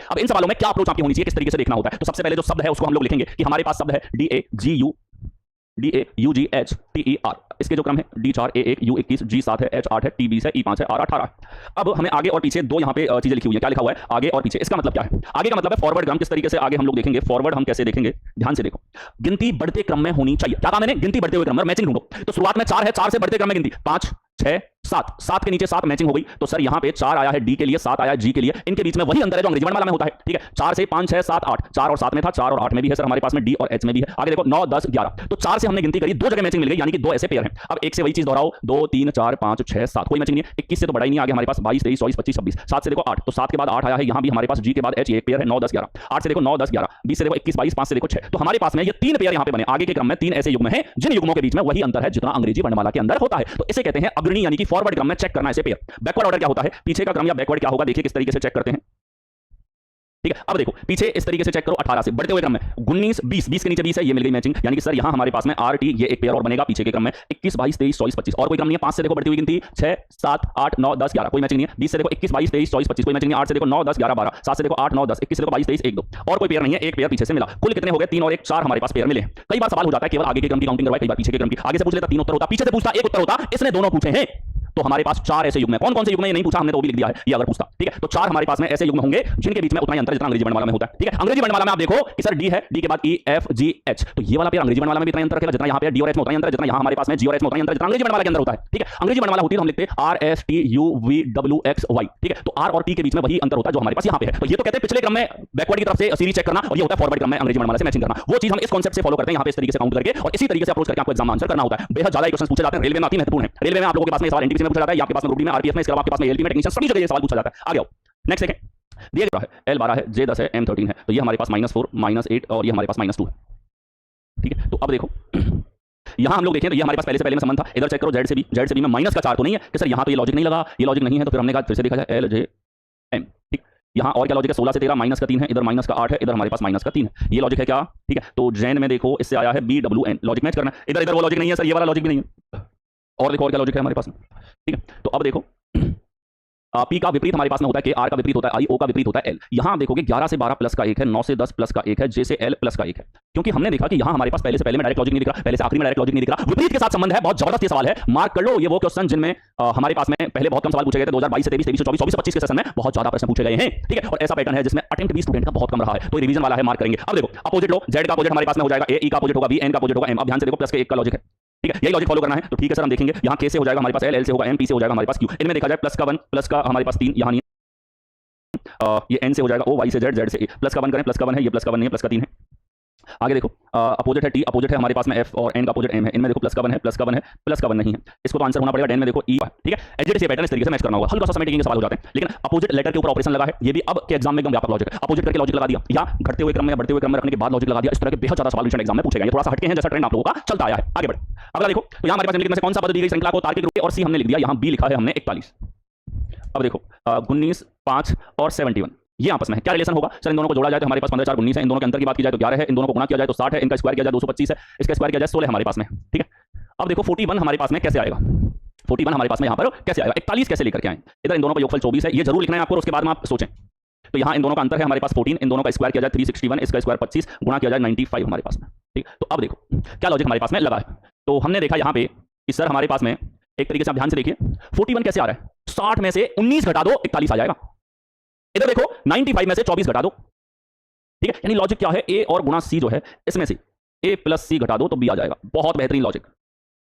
है, अब इन सवालों में क्या अप्रोच आपकी होनी चाहिए, किस तरीके से देखना होता है। तो सबसे पहले जो शब्द है उसको हम लोग लिखेंगे कि हमारे पास शब्द है DAGUGHTER, इसके जो क्रम है D4 A1 U21 G7 है H8 है T20 है E5 है R18। अब हमें आगे और पीछे दो यहाँ पे चीजें लिखी हुई है, क्या लिखा हुआ है आगे और पीछे, इसका मतलब क्या है? आगे का मतलब है फॉरवर्ड क्रम, किस तरीके से आगे हम लोग देखेंगे। फॉरवर्ड हम कैसे देखेंगे, ध्यान से देखो, गिनती बढ़ते क्रम में होनी चाहिए। क्या कहा मैंने? गिनती बढ़ते हुए क्रम में, मैचिंग ढूंढो। तो शुरुआत में 4 है, 4 से बढ़ते क्रम में गिनती 5 6 7, 7 के नीचे 7 मैचिंग हो गई। तो सर यहाँ पे 4 आया है डी के लिए, 7 आया है जी के लिए, इनके बीच में वही अंतर है जो अंग्रेजी वर्णमाला में होता है। ठीक है, 4 से 5 6 7 8, 4 और 7 में था, 4 और 8 में भी है सर हमारे पास में, डी और एच में भी है। आगे देखो 9 10 11, तो 4 से हमने गिनती करी, 2 जगह मैचिंग मिल गई, यानी कि 2 ऐसे पेयर हैं। अब एक से वही चीज दोहराओ, 2 3 4 5 6 7, कोई मैचिंग नहीं है। 21 से तो बड़ा ही नहीं, आगे हमारे पास 22 23 24 25 26, 7 से देखो 8, तो 7 के बाद 8 आया है, यहाँ भी हमारे पास जी के बाद एच, एक पेयर है 9 10 11, 8 से देखो 9 10 11, 20 से देखो 21 22, 5 से देखो 6, तो हमारे पास में ये 3 पेयर यहाँ पे बने। आगे के क्रम में 3 ऐसे युग्म हैं जिन युग्मों के बीच में वही अंतर है जितना अंग्रेजी वर्णमाला के अंदर होता है। तो इसे कहते हैं अग्रणी, यानी कि फॉरवर्ड क्रम में चेक करना ऐसे पेयर। बैकवर्ड ऑर्डर क्या होता है, पीछे का क्रम या बैकवर्ड क्या होगा, देखिए किस तरीके से चेक करते हैं। ठीक है, अब देखो पीछे इस तरीके से चेक करो, 18 से बढ़ते हुए क्रम में 19 20, 20 के नीचे 20 है, ये मिल गई मैचिंग, यानी कि सर यहां हमारे पास में आर टी, ये एक पेयर और बनेगा पीछे के क्रम में। 21 22 23 24 25, और कोई क्रम नहीं है। 5 से देखो बढ़ती हुई गिनती 6 7 8 9 10 11, कोई मैचिंग नहीं है। 20 से देखो 21 22 23 24 25, कोई मैचिंग नहीं है। 8 से देखो 9 10 11 12, 7 से देखो 8 9 10, 21 से देखो 22 23 1 2, और कोई पेयर नहीं है, एक पेयर पीछे से मिला। कुल कितने हो गए? 3 और 1 4 हमारे पास पेयर मिले। कई बार सवाल हो जाता है केवल आगे के क्रम की काउंटिंग करवाए, कई बार पीछे के क्रम की। आगे से पूछ लेता 3 उत्तर होता, पीछे से पूछता 1 उत्तर होता, इसने दोनों पूछे हैं, तो हमारे पास 4 ऐसे युग्म हैं। कौन कौन से युग्म हैं ये नहीं पूछा हमने, तो वो भी लिख दिया है, ये अगर पूछता। ठीक है, तो 4 हमारे पास में ऐसे युग्म होंगे जिनके बीच में उतना ही अंतर जितना अंग्रेजी वर्णमाला में होता है। ठीक है, अंग्रेजी वर्णमाला में आप देखो कि सर डी है, डी के बाद ई एफ जी एच, तो ये वाला पेयर अंग्रेजी वर्णमाला में भी इतना अंतर रखेगा जितना यहाँ पे डी और एच में उतना ही अंतर है, जितना यहाँ हमारे पास में जी और एच में उतना ही अंतर जितना अंग्रेजी वर्णमाला के अंदर होता है। ठीक है, अंग्रेजी वर्णमाला होती है तो हम लिखते हैं R S T U V W X Y. ठीक है, तो आर और टी के बीच में वही अंतर होता है जो हमारे पास यहाँ पे है। तो ये तो कहते हैं पिछले क्रम में बैकवर्ड की तरफ से सीरीज चेक करना, और ये होता है फॉरवर्ड क्रम में अंग्रेजी वर्णमाला से मैचिंग करना। वो चीज हम इस कांसेप्ट से फॉलो करते हैं यहाँ पे, इस तरीके से काउंट करके और इसी तरीके से अप्रोच करके आपको एग्जाम आंसर करना होता है। बेहद ज्यादा क्वेश्चन पूछे जाते हैं, रेलवे में अति महत्वपूर्ण है। रेलवे में आप लोगों के पास में सवाल एनटीपीसी में पूछा जाता है, आपके पास में ग्रुप डी में, आरपीएफ में, इसके अलावा आपके पास में एलपी में, टेक्नीशियन, सभी जगह ये सवाल पूछा जाता है। आगे आओ, नेक्स्ट देखें, दिया गया है L12 है, J10 है, M13 है, तो ये हमारे पास -4 -8 और ये हमारे पास -2 है। ठीक है, तो अब देखो यहां हम लोग देखें तो ये हमारे पास पहले से पहले में संबंध था। इधर चेक करो Z से B में माइनस का 4 तो नहीं है कि सर यहां तो ये लॉजिक नहीं लगा, ये लॉजिक नहीं है, तो फिर हमने कहा फिर से देखा जाए L J M। ठीक, यहाँ और क्या लॉजिक है, 16 से 13 माइनस का 3 है, इधर माइनस का 8 है, इधर हमारे पास माइनस का 3 है, ये लॉजिक है क्या? ठीक है, तो जैन में देखो इससे आया है BWN, लॉजिक मैच करना है। इधर इधर वो लॉजिक नहीं है सर, ये वाला लॉजिक भी नहीं है। और देखो और क्या लॉजिक है हमारे पास में। ठीक है, तो अब देखो पी का विपरीत हमारे पास में होता है, के आर का विपरीत होता है आई, ओ का विपरीत होता है एल। यहाँ देखोगे 11 से 12 प्लस का 1 है, 9 से 10 प्लस का 1 है, जे से एल प्लस का 1 है, क्योंकि हमने देखा कि यहाँ हमारे पास पहले से पहले में डायरेक्ट लॉजिक नहीं दिख रहा, पहले से आखिरी में डायरेक्ट लॉजिक नहीं दिख रहा, विपरीत के साथ संबंध है। बहुत जबरदस्त ये सवाल है, मार्क कर लो। ये वो क्वेश्चन जिनमें हमारे पास में पहले बहुत कम सवाल पूछे गए थे, 2022 से 23 23 24 24 25 के सेशन में बहुत ज्यादा प्रश्न पूछे गए हैं। ठीक है, और ऐसा पैटर्न है जिसमें अटेम्प्ट भी स्टूडेंट का बहुत कम रहा है, तो रिवीजन वाला है, मार्क करेंगे। अब देखो अपोजिट लो, जेड का अपोजिट हमारे पास में हो जाएगा ए, ई का अपोजिट होगा बी, एन का अपोजिट होगा एम। अब ध्यान से देखो प्लस के 1 का लॉजिक है। ठीक है, यही लॉजिक फॉलो करना है, तो ठीक है सर हम देखेंगे। यहाँ के से हो जाएगा हमारे पास एल, एल से होगा एम, पी से हो जाएगा हमारे पास क्यू। इनमें देखा जाए प्लस का 1 प्लस का हमारे पास 3 यहाँ नहीं, ये n से हो जाएगा ओ, y से z, z से a, प्लस का 1 करें, प्लस का 1 है, ये प्लस का 1 नहीं है, प्लस का 3 है। आगे देखो अपोजिट है t, अपोजिट है हमारे पास में f और n का अपोजिट m है। इनमें देखो प्लस का 1 है, प्लस का 1 है, प्लस का 1 नहीं है, इसको तो आंसर होना पड़ेगा। n में देखो e। ठीक है, एलजेड पैटर्न इस तरीके से मैच करना होगा। हल्का सा समय टेकिंग के सवाल हो जाते हैं, लेकिन अपोजिट लेटर के ऊपर ऑपरेशन लगा है, ये भी अब के एग्जाम में एकदम व्यापक लॉजिक है। अपोजिट करके लॉजिक लगा दिया, या घटते हुए क्रम में बढ़ते हुए क्रम में रखने के बाद लॉजिक लगा दिया। इस तरह के बेहद ज्यादा सवाल रिसेंट एग्जाम में पूछे गए, थोड़ा सा हटके हैं, जैसा ट्रेंड आप लोगों का चलता आया है। आगे बढ़े, अगला देखो, तो यहाँ हमारे पास निम्नलिखित में से कौन सा पद दी गई श्रृंखला को तार्किक रूप से, और सी हमने लिख दिया, यहाँ बी लिखा है हमने 41। अब देखो 19 5 और 71 ये आपस में है, क्या रिलेशन होगा सर? इन दोनों को जोड़ा जाए तो हमारे पास 15 4 19 है, इन दोनों के अंतर की बात की जाए तो 11 है, इन दोनों को गुणा किया जाए तो 60 है, इनका स्क्वायर किया जाए 225 है, इसका स्क्वायर किया जाए 16 हमारे पास में। ठीक है, अब देखो 41 हमारे पास में कैसे आएगा, 41 हमारे पास में यहाँ पर कैसे आएगा, 41 कैसे लेकर के आए? इधर इन दोनों का योगफल 24 है, ये जरूर लिखना है आपको, उसके बाद में आप सोचें। तो यहाँ इन दोनों का अंतर है हमारे पास 14, इन दोनों का स्क्वायर किया जाए 361, इसका स्क्वायर 25, गुणा किया जाए 95 हमारे पास में। ठीक, तो अब देखो क्या लॉजिक हमारे पास में लगा है। तो हमने देखा यहाँ पे कि सर हमारे पास में एक तरीके से आप ध्यान से देखिए 41 कैसे आ रहा है, 60 में से 19 घटा दो 41 आ जाएगा। इधर देखो 95 में से 24 घटा दो। ठीक है, यानी लॉजिक क्या है, ए और गुणा सी जो है इसमें से ए प्लस सी घटा दो तो बी आ जाएगा। बहुत बेहतरीन लॉजिक।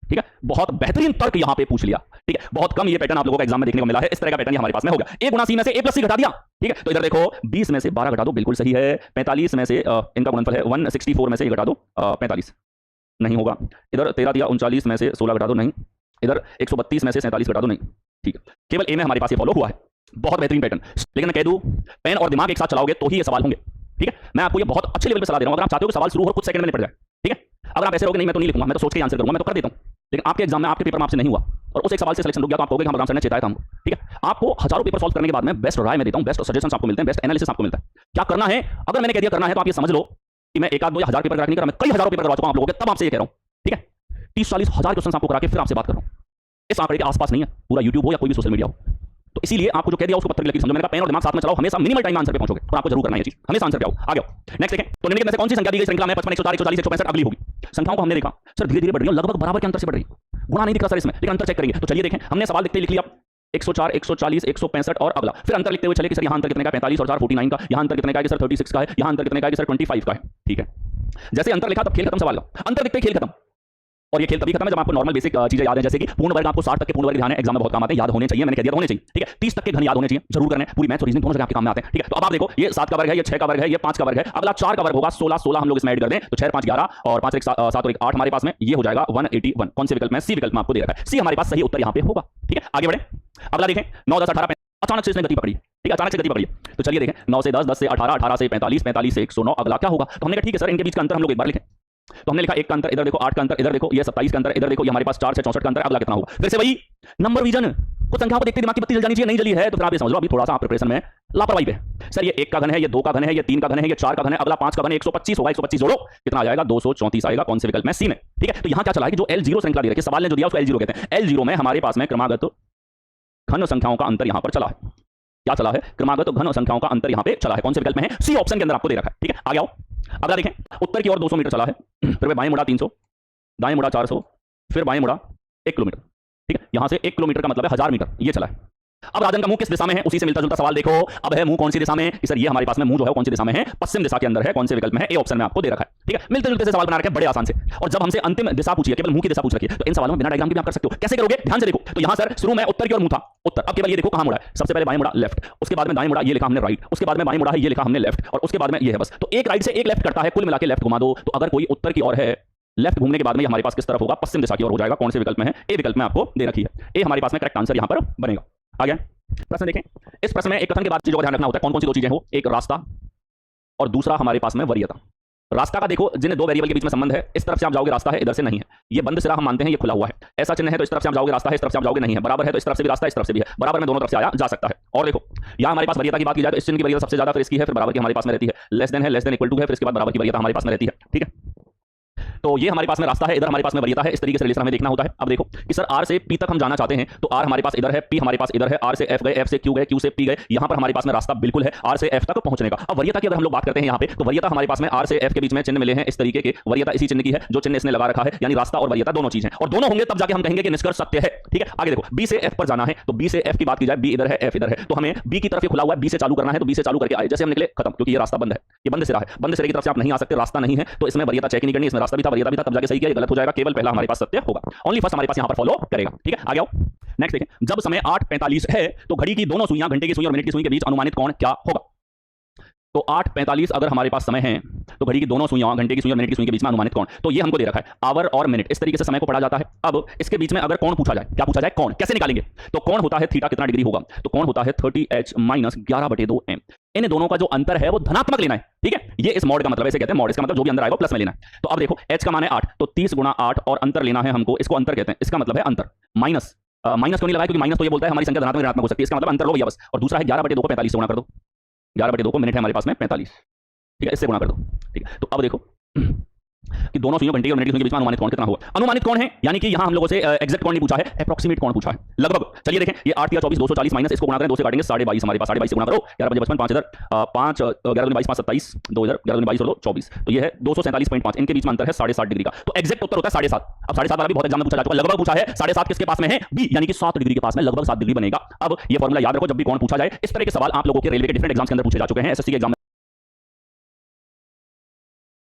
ठीक है, बहुत बेहतरीन तर्क यहां पे पूछ लिया। ठीक है, बहुत कम ये पैटर्न आप लोगों का एग्जाम में देखने को मिला है, इस तरह का पैटर्न हमारे पास में हो गया। ए गुणा सी में से ए प्लस सी घटा दिया। ठीक है, तो इधर देखो 20 में से 12 घटा दो, बिल्कुल सही है। 45 में से इनका गुणनफल है 164 में से ये घटा दो 45 नहीं होगा। इधर 13 दिया 39 में से 16 घटा दो, नहीं। इधर 132 में से 47 घटा दो, नहीं। ठीक है, केवल ए में हमारे पास ये फॉलो हुआ है। बहुत बेहतरीन पैटर्न, लेकिन मैं कह दूं पेन और दिमाग एक साथ चलाओगे तो ही ये सवाल होंगे। ठीक है, मैं आपको ये बहुत अच्छे लेवल पे सलाह दे रहा हूं। अगर आप चाहते हो कि सवाल शुरू हो कुछ सेकंड में निपट जाए, ठीक है, अगर आप ऐसे रहोगे नहीं मैं तो नहीं लिखूंगा, मैं तो सोच के आंसर करूंगा, मैं तो कर देता हूं, लेकिन आपके एग्जाम में आपके पेपर में आपसे नहीं हुआ और उस एक सवाल से सिलेक्शन रुक गया तो आप कहोगे हम बलराम सर ने चेताया था हमको। ठीक है, आपको हजारों पेपर सॉल्व करने के बाद में बेस्ट राय मैं देता हूं, बेस्ट सजेशंस आपको मिलते हैं, बेस्ट एनालिसिस आपको मिलता है। क्या करना है, अगर मैंने कह दिया करना है तो आप ये समझ लो कि मैं एक आध 2 या हजार पेपर नहीं करा, मैं कई हजारों पेपर करवा चुका हूं आप लोगों के, तब आपसे ये कह रहा हूं। ठीक है, 30 40 हजार क्वेश्चन आपको करा के फिर आपसे बात कर रहा हूं। इस आंकड़े के आसपास नहीं है पूरा यूट्यूब हो या कोई भी सोशल मीडिया हो। तो इसीलिए आपको जो कह दिया उसको पत्थर की लकीर समझो। मैंने कहा पेन और दिमाग साथ में चलाओ, हमेशा मिनिमल टाइम में आंसर पे पहुंचोगे और आपको जरूर करना है ये चीज, हमेशा आंसर पे आओ। आ गया नेक्स्ट देखें। तो निम्नलिखित में से कौन सी संख्या दी गई श्रृंखला में 55 104 140 165 अगली होगी? संख्याओं को हमने देखा सर धीरे धीरे बढ़ रही है, लगभग बराबर के अंतर से बढ़ रही है, गुणा नहीं दिख रहा सर इसमें, लेकिन अंतर चेक करेंगे। तो चलिए देखें, हमने सवाल लिखते लिख लिया 104 140 165 और अगला, फिर अंतर लिखते हुए चले कि सर यहाँ अंतर कितने का 45 और 4 49 का, यहाँ अंतर कितने का है कि सर 36 का है, यहाँ अंतर कितने का है कि सर 25 का है। ठीक है, जैसे अंतर लिखा तब खेल खत्म सवाल का, अंतर लिखते खेल खत्म। और ये खेल तभी खत्म है जब आपको नॉर्मल बेसिक चीजें याद है, जैसे कि पूर्ण वर्ग आपको 60 तक के पूर्ण वर्ग ध्यान है, एग्जाम में बहुत काम आते हैं, याद होने चाहिए, मैंने कह दिया होने चाहिए। ठीक है, 30 तक के घन याद होने चाहिए, जरूर करने, पूरी मैथ्स और रीजनिंग दोनों जगह आपके काम में आते हैं। ठीक है, तो अब आप देखो ये 7 का वर्ग है, ये 6 का वर्ग है, ये 5 का वर्ग है, अगला 4 का वर्ग होगा 16 16 हम लोग इसमें ऐड कर दें तो 6 5 11 और 5 1 7 और 1 8 हमारे पास में ये हो जाएगा 181। कौन से विकल्प में? सी विकल्प में आपको दे रखा है, सी हमारे पास सही उत्तर यहाँ पे होगा। ठीक है, आगे बढ़े, अगला देखें 9 10 18 अचानक से इसने गति पकड़ी। ठीक है, अचानक से गति पकड़ी, तो चलिए देखें 9 से 10 10 से 18 18 से 45 45 से 109 अगला क्या होगा? तो हमने कहा ठीक है सर इनके बीच का अंतर हम लोग एक बार लिखें। तो हमने लिखा 1 का अंतर, इधर देखो 8 का अंतर, इधर देखो ये 27 का अंतर, इधर देखो ये हमारे पास 4 से 64 का अंतर, अगला कितना होगा? फिर से वही नंबर विजन, कुछ संख्या को देखते दिमाग की बत्ती जल जानी चाहिए, नहीं जली है तो फिर आप ये समझ लो अभी थोड़ा सा आप प्रिपरेशन में लापरवाही पे। सर ये 1 का घन है, ये 2 का घन है, ये 3 का घन है, ये 4 का घन है, अगला 5 का घन है, 125 होगा, 125 जोड़ो कितना आ जाएगा? 234 आएगा। कौन से विकल्प में? सी में। ठीक है, तो यहां क्या चला है कि जो L0 श्रृंखला दी रखी है, सवाल ने जो दिया उसको L0 कहते हैं। L0 में हमारे पास में क्रमागत घन संख्याओं का अंतर यहां पर चला है। क्या चला है? क्रमागत घन संख्याओं का अंतर यहां पे चला है। कौन से विकल्प में है? सी ऑप्शन के अंदर आपको दे रखा है। ठीक है, आगे आओ, अगला देखें, उत्तर की ओर 200 मीटर चला है, फिर बाएं मुड़ा 300, दाएं मुड़ा 400, फिर बाएं मुड़ा 1 किलोमीटर। ठीक है, यहां से 1 किलोमीटर का मतलब है 1000 मीटर, ये चला है। अब राजन का मुंह किस दिशा में है? उसी से मिलता जुलता सवाल देखो, अब है मुंह कौन सी दिशा में? सर ये हमारे पास में मुंह जो है कौन सी दिशा में है? पश्चिम दिशा के अंदर है। कौन से विकल्प में है? ए ऑप्शन में आपको दे रखा है। ठीक है, मिलते जुलते से सवाल बना रखे बड़े आसान से, और जब हमसे अंतिम दिशा पूछी है, केवल मुंह की दिशा पूछ रखी है, तो इन सवालों में बिना डायग्राम के भी आप कर सकते हो। कैसे करोगे? ध्यान से देखो, तो यहां सर शुरू में उत्तर की ओर मुंह था, उत्तर, अब केवल ये देखो कहां मुड़ा है, सबसे पहले बाएं मुड़ा लेफ्ट, उसके बाद में दाएं मुड़ा ये लिखा हमने राइट, उसके बाद में बाएं मुड़ा है ये लिखा हमने लेफ्ट, और उसके बाद में ये है बस। तो एक राइट से एक लेफ्ट करता है, कुल मिला के लेफ्ट घुमा दो, तो अगर कोई उत्तर की ओर है, लेफ्ट घूमने के बाद में हमारे पास किस तरफ होगा? पश्चिम दिशा की ओर हो जाएगा। कौन से विकल्प में है? ए विकल्प में आपको दे रखी है, ए हमारे पास में करेक्ट आंसर यहां पर बनेगा। आ गया प्रश्न देखें, इस प्रश्न में एक कथन के बाद चीजों का ध्यान रखना होता है। कौन कौन सी दो चीजें हो? एक रास्ता और दूसरा हमारे पास में वरीयता। रास्ता का देखो जिन दो वेरिएबल के बीच में संबंध है, इस तरफ से आप जाओगे रास्ता है, इधर से नहीं है, ये बंद सिरा हम मानते हैं, ये खुला हुआ है, ऐसा चिन्ह है तो इस तरफ से आप जाओगे रास्ता है, इस तरफ से आप जाओगे नहीं है, बराबर है तो इस तरफ से भी रास्ता है, इस तरफ से भी है, बराबर में दोनों तरफ से आया जा सकता है। और देखो यहाँ हमारे पास वरीयता की बात की जाए तो इस चिन्ह की वरीयता सबसे ज्यादा, फिर इसकी है, फिर बराबर की हमारे पास में रहती है, लेस देन है, लेस देन इक्वल टू है, फिर इसके बाद बराबर की वरीयता हमारे पास में रहती है। ठीक है, तो ये हमारे पास में रास्ता है, इधर हमारे पास में वरीयता है, इस तरीके से रिलेशन हमें देखना होता है। अब देखो कि सर R से P तक हम जाना चाहते हैं, तो R हमारे पास इधर है, P हमारे पास इधर है, R से F गए, F से Q गए, Q से P गए, यहाँ पर हमारे पास में रास्ता बिल्कुल है R से F तक पहुंचने का। अब वरीयता की अगर हम लोग बात करते हैं यहाँ पे, तो वरीयता हमारे पास में R से F के बीच में चिन्ह मिले हैं इस तरीके के, वरीयता इसी चिन्ह की है जो चिन्ह इसने लगा रखा है, यानी रास्ता और वरीयता दोनों चीज है, और दोनों होंगे तब जाके हम कहेंगे कि निष्कर्ष सत्य है। ठीक है, आगे देखो B से F पर जाना है, तो B से F की बात की जाए, B इधर है, F इधर है, तो हमें B की तरफ खुला हुआ है, B से चालू करना है, तो B से चालू करके आए, जैसे हम निकले खत्म, क्योंकि ये रास्ता बंद है, ये बंद सिरा है, बंद सिरे की तरफ से आप नहीं आ सकते, रास्ता नहीं है, तो इसमें वरीयता चेक नहीं करनी, इसमें रास्ता भी था वरीयता भी था, तब जाके सही किया, गलत हो जाएगा, केवल पहला हमारे पास सत्य होगा, ओनली फर्स्ट हमारे पास यहां पर फॉलो करेगा। ठीक है, आगे आओ, नेक्स्ट देखें, जब समय 8:45 है तो घड़ी की दोनों सुइयां, घंटे की सुई और मिनट की सुई के बीच अनुमानित कोण क्या होगा? तो 8:45 अगर हमारे पास समय है तो घड़ी की दोनों सुइयां, घंटे की सुई और मिनट की सुई के बीच में अनुमानित कोण, तो ये हमको दे रखा है आवर और मिनट, इस तरीके से समय को पढ़ा जाता है। अब इसके बीच में अगर कोण पूछा जाए, क्या पूछा जाए? कोण कैसे निकालेंगे? तो कोण होता है थीटा, कितना डिग्री होगा? तो कोण होता है 30h माइनस 11/2m। इन दोनों का जो अंतर है वो धनात्मक लेना है। ठीक है, ये इस मॉड का मतलब, ऐसे कहते हैं मॉड, इसका मतलब जो भी अंदर आएगा प्लस में लेना है। तो अब देखो h का मान है 8, तो 30 गुणा 8 और अंतर लेना है हमको, इसको अंतर कहते हैं, इसका मतलब है अंतर, माइनस माइनस क्यों नहीं लगाया? क्योंकि माइनस तो ये बोलता है हमारी संख्या धनात्मक ऋणात्मक हो सकती है, इसका मतलब अंतर लो भैया बस। और दूसरा है 11/2 को 45 से गुणा कर दो, 11/2 को मिनट है हमारे पास में 45, ठीक है, इससे गुणा कर दो। ठीक है, तो अब देखो कि दोनों सुइयों, घंटे और मिनट की सुई के बीच में अनुमानित कोण कितना होगा? अनुमानित कोण है, यानी कि यहां हम लोगों से एग्जैक्ट कोण नहीं पूछा है, अप्रॉक्सीमेट कोण पूछा है, लगभग। चलिए देखें, ये 8 या 24 240 माइनस इसको गुणा करें, 2 से काटेंगे 22.5 हमारे पास, 22 से गुणा करो, 11 बजे 55, 5 इधर 5 11 22 5 27, 2 इधर 11 22 और 2 24, तो ये है 247.5, इनके बीच में अंतर है 7.5 डिग्री का। तो एग्जैक्ट उत्तर होता है 7.5। अब 7.5 वाला भी बहुत एग्जाम में पूछा जा चुका, लगभग पूछा है, 7.5 किसके पास में है? बी, यानी कि 7 डिग्री के पास में, लगभग 7 डिग्री बनेगा। अब ये फॉर्मूला याद रखो, जब भी कोण पूछा जाए, इस तरह के सवाल आप लोगों के रेलवे के डिफरेंट एग्जाम्स के अंदर पूछे जा चुके हैं, एसएससी के एग्जाम